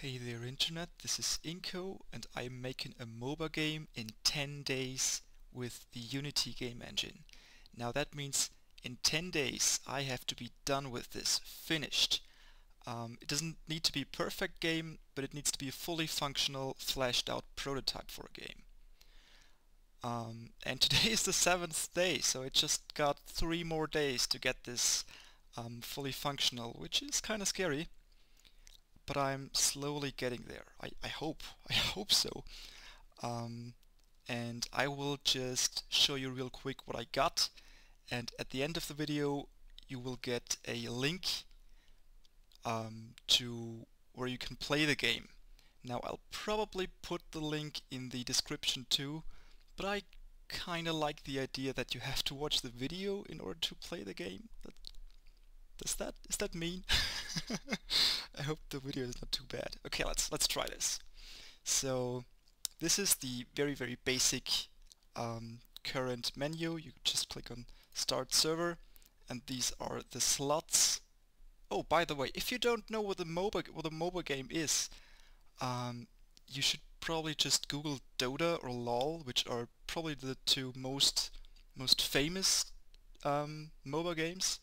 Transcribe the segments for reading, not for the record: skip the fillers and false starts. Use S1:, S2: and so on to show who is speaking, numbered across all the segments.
S1: Hey there Internet, this is Inko and I'm making a MOBA game in 10 days with the Unity game engine. Now that means in 10 days I have to be done with this, finished. It doesn't need to be a perfect game, but it needs to be a fully functional, fleshed out prototype for a game. And today is the 7th day, so it just got 3 more days to get this fully functional, which is kind of scary. But I'm slowly getting there. I hope. I hope so. And I will just show you real quick what I got. And at the end of the video, you will get a link to where you can play the game. Now I'll probably put the link in the description too, but I kinda like the idea that you have to watch the video in order to play the game. Is that mean? I hope the video is not too bad. Okay, let's try this. So this is the very basic current menu. You just click on Start Server, and these are the slots. Oh, by the way, if you don't know what a MOBA game is, you should probably just Google Dota or LOL, which are probably the two most famous MOBA games.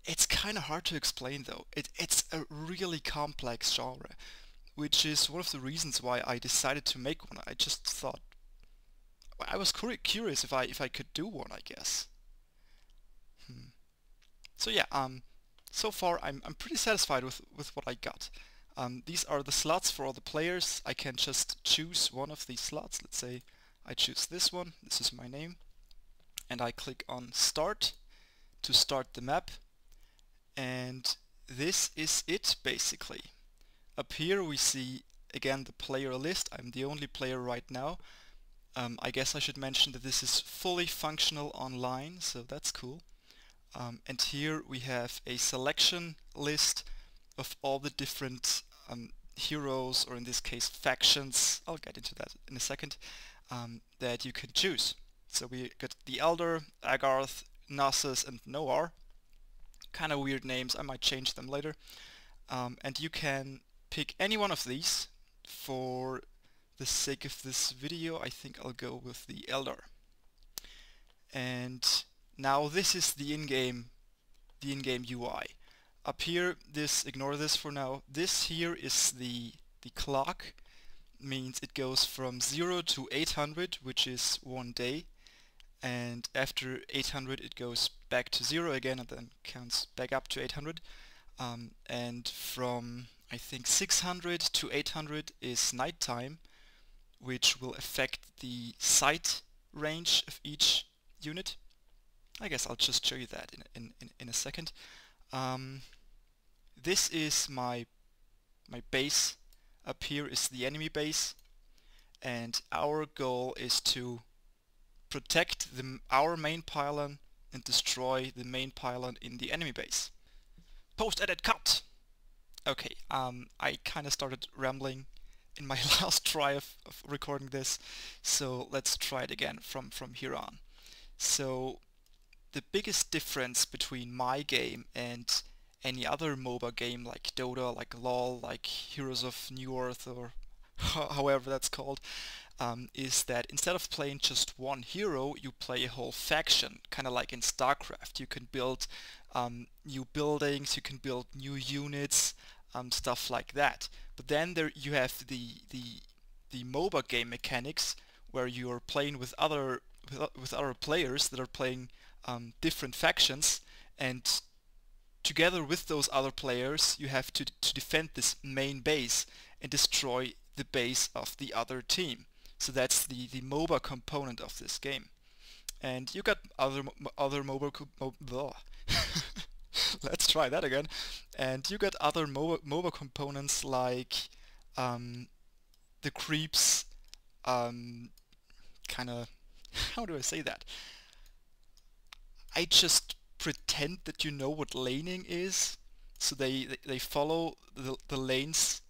S1: It's kind of hard to explain though. It's a really complex genre, which is one of the reasons why I decided to make one. I just thought I was curious if I could do one, I guess. So yeah, so far I'm pretty satisfied with what I got. These are the slots for all the players. I can just choose one of these slots. Let's say I choose this one. This is my name, and I click on Start to start the map. And this is it basically. Up here we see again the player list. I'm the only player right now. I guess I should mention that this is fully functional online, so that's cool. And here we have a selection list of all the different heroes, or in this case factions, I'll get into that in a second, that you can choose. So we got the Elder, Agarth, Nasus and Noir. Kind of weird names, I might change them later. And you can pick any one of these. For the sake of this video, I think I'll go with the Elder. And now this is the in-game UI. Up here, ignore this for now. This here is the clock. Means it goes from 0 to 800, which is 1 day. And after 800 it goes back to 0 again and then counts back up to 800. And from I think 600 to 800 is nighttime, which will affect the sight range of each unit. I guess I'll just show you that in a second. This is my base. Up here is the enemy base, and our goal is to protect our main pylon and destroy the main pylon in the enemy base. Post-edit cut! Okay, I kinda started rambling in my last try of recording this, so let's try it again from here on. So the biggest difference between my game and any other MOBA game like Dota, like LOL, like Heroes of New Earth, or however that's called, is that instead of playing just one hero, you play a whole faction, kind of like in StarCraft. You can build new buildings, you can build new units, stuff like that. But then there you have the MOBA game mechanics, where you are playing with other players that are playing different factions, and together with those other players you have to defend this main base and destroy the base of the other team. So that's the MOBA component of this game. And you got other MOBA let's try that again. And you got other MOBA components like the creeps, kinda, how do I say that? I just pretend that you know what laning is, so they follow the lanes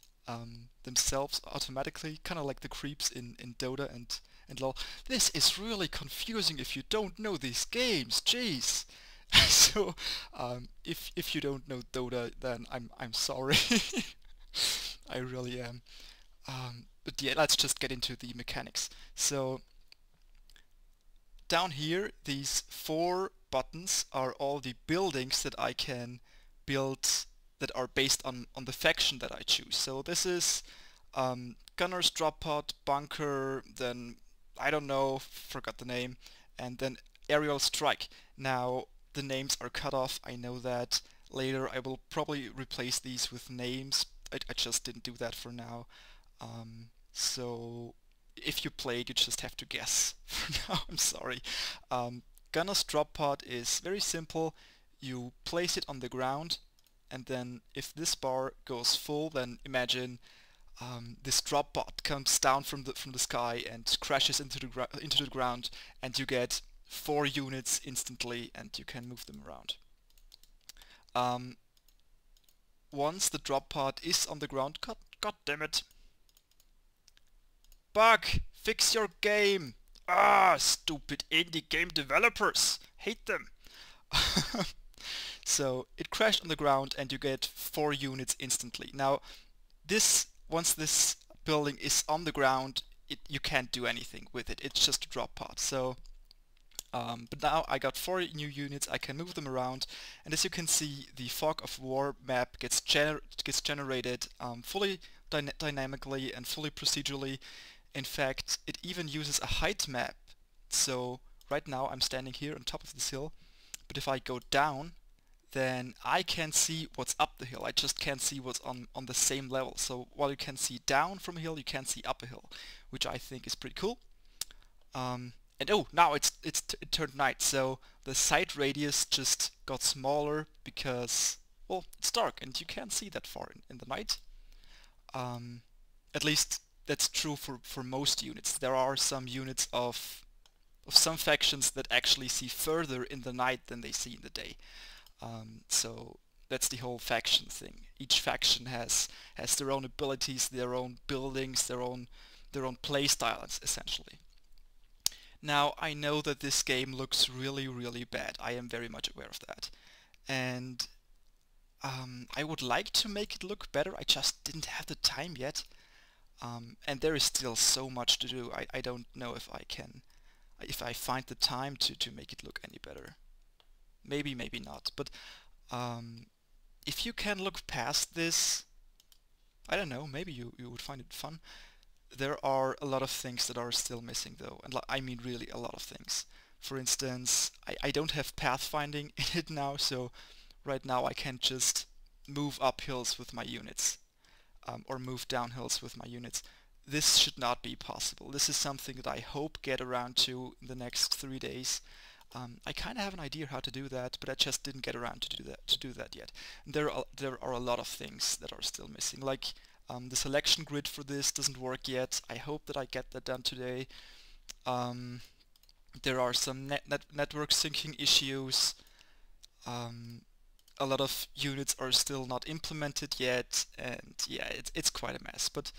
S1: themselves automatically, kind of like the creeps in Dota and LoL. This is really confusing if you don't know these games, jeez. So if you don't know Dota, then I'm sorry. I really am. But yeah, let's just get into the mechanics. So down here, these 4 buttons are all the buildings that I can build that are based on the faction that I choose. So this is Gunner's Drop Pod, Bunker, then I don't know, forgot the name, and then Aerial Strike. Now the names are cut off, I know that. Later I will probably replace these with names. I just didn't do that for now. So if you play it, you just have to guess for now. I'm sorry. Gunner's Drop Pod is very simple. You place it on the ground, and then if this bar goes full, then imagine this drop pod comes down from the sky and crashes into the ground, and you get 4 units instantly, and you can move them around. Once the drop pod is on the ground, God damn it! Bug, fix your game! Ah, stupid indie game developers! Hate them! So it crashed on the ground and you get 4 units instantly. Now, once this building is on the ground, you can't do anything with it. It's just a drop pod. So, but now I got 4 new units. I can move them around, and as you can see, the Fog of War map gets generated fully dynamically and fully procedurally. In fact, it even uses a height map. So right now I'm standing here on top of this hill, but if I go down, then I can see what's up the hill. I just can't see what's on the same level. So while you can see down from a hill, you can see up a hill, which I think is pretty cool. And oh, now it turned night, so the sight radius just got smaller because, well, it's dark and you can't see that far in the night. At least that's true for most units. There are some units of some factions that actually see further in the night than they see in the day. So that's the whole faction thing. Each faction has their own abilities, their own buildings, their own play styles, essentially. Now I know that this game looks really, really bad. I am very much aware of that, and I would like to make it look better. I just didn't have the time yet, and there is still so much to do. I don't know if I find the time to make it look any better. Maybe, maybe not, but if you can look past this, I don't know, maybe you would find it fun. There are a lot of things that are still missing though, and I mean really a lot of things. For instance, I don't have pathfinding in it now, so right now I can't just move up hills with my units, or move down hills with my units. This should not be possible. This is something that I hope get around to in the next 3 days. I kind of have an idea how to do that, but I just didn't get around to do that yet. And there are a lot of things that are still missing. Like the selection grid for this doesn't work yet. I hope that I get that done today. There are some network syncing issues. A lot of units are still not implemented yet, and yeah, it's quite a mess. But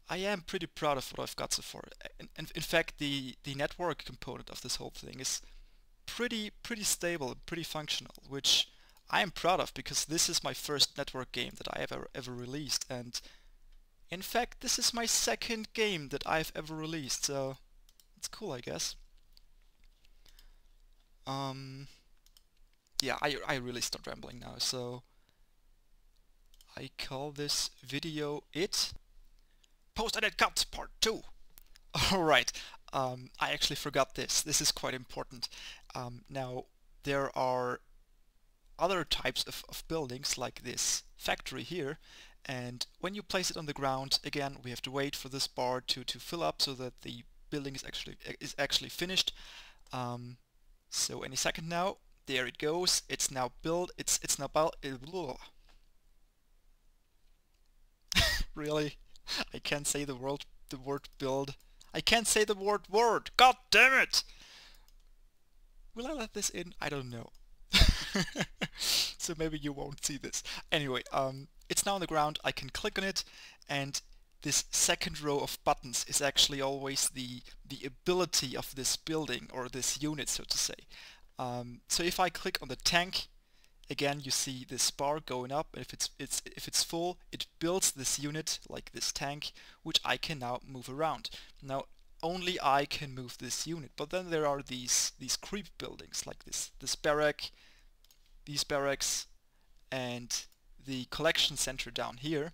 S1: I am pretty proud of what I've got so far. In fact, the network component of this whole thing is pretty stable, pretty functional, which I am proud of because this is my first network game that I have ever released, and in fact this is my second game that I've ever released, so it's cool, I guess. Yeah, I really start rambling now, so I call this video it. Post-edit cut part 2. Alright, I actually forgot this. This is quite important. Now, there are other types of buildings like this factory here, and when you place it on the ground, again, we have to wait for this bar to fill up so that the building is actually finished. So any second now, there it goes. It's now built. It's now built. Really, I can't say the word build. I can't say the word. God damn it! Will I let this in? I don't know. So maybe you won't see this. Anyway, it's now on the ground. I can click on it, and this second row of buttons is actually always the ability of this building or this unit, so to say. So if I click on the tank, again you see this bar going up. If it's full, it builds this unit like this tank, which I can now move around. Now only I can move this unit, but then there are these creep buildings like this barrack, these barracks, and the collection center down here,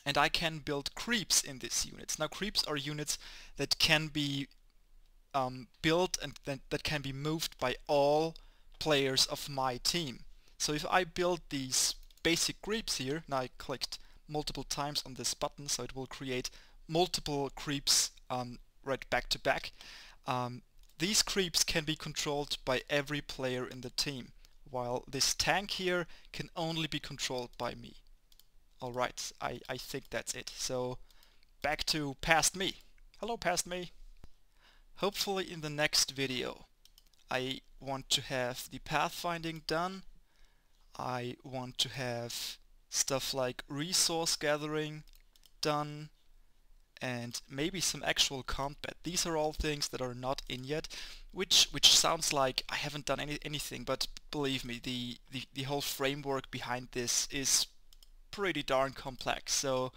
S1: and I can build creeps in these units. Now creeps are units that can be built and that can be moved by all players of my team. So if I build these basic creeps here, now I clicked multiple times on this button, so it will create multiple creeps right back to back. These creeps can be controlled by every player in the team, while this tank here can only be controlled by me. Alright, I think that's it. So back to past me. Hello past me. Hopefully in the next video I want to have the pathfinding done. I want to have stuff like resource gathering done, and maybe some actual combat. These are all things that are not in yet, which sounds like I haven't done anything, but believe me, the whole framework behind this is pretty darn complex, so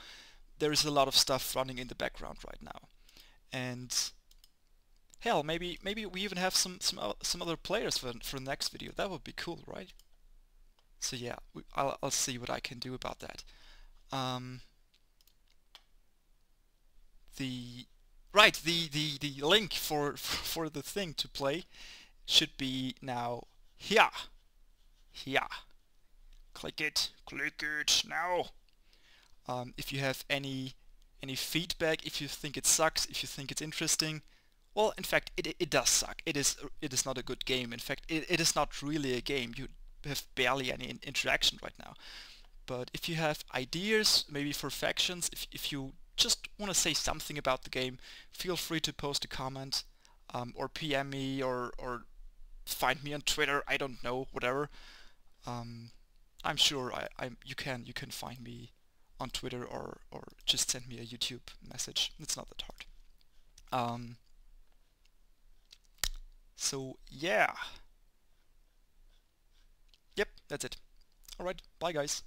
S1: there is a lot of stuff running in the background right now. And hell, maybe we even have some other players for the next video. That would be cool, right? So yeah, I'll see what I can do about that. The link for the thing to play should be now here. Here. Click it now. If you have any feedback, if you think it sucks, if you think it's interesting, well, in fact, it does suck. It is not a good game. In fact, it is not really a game. You have barely any interaction right now. But if you have ideas, maybe for factions, if you just want to say something about the game, feel free to post a comment, or PM me, or find me on Twitter. I don't know, whatever. I'm sure you can find me on Twitter, or just send me a YouTube message. It's not that hard. So yeah. Yep, that's it. Alright, bye guys.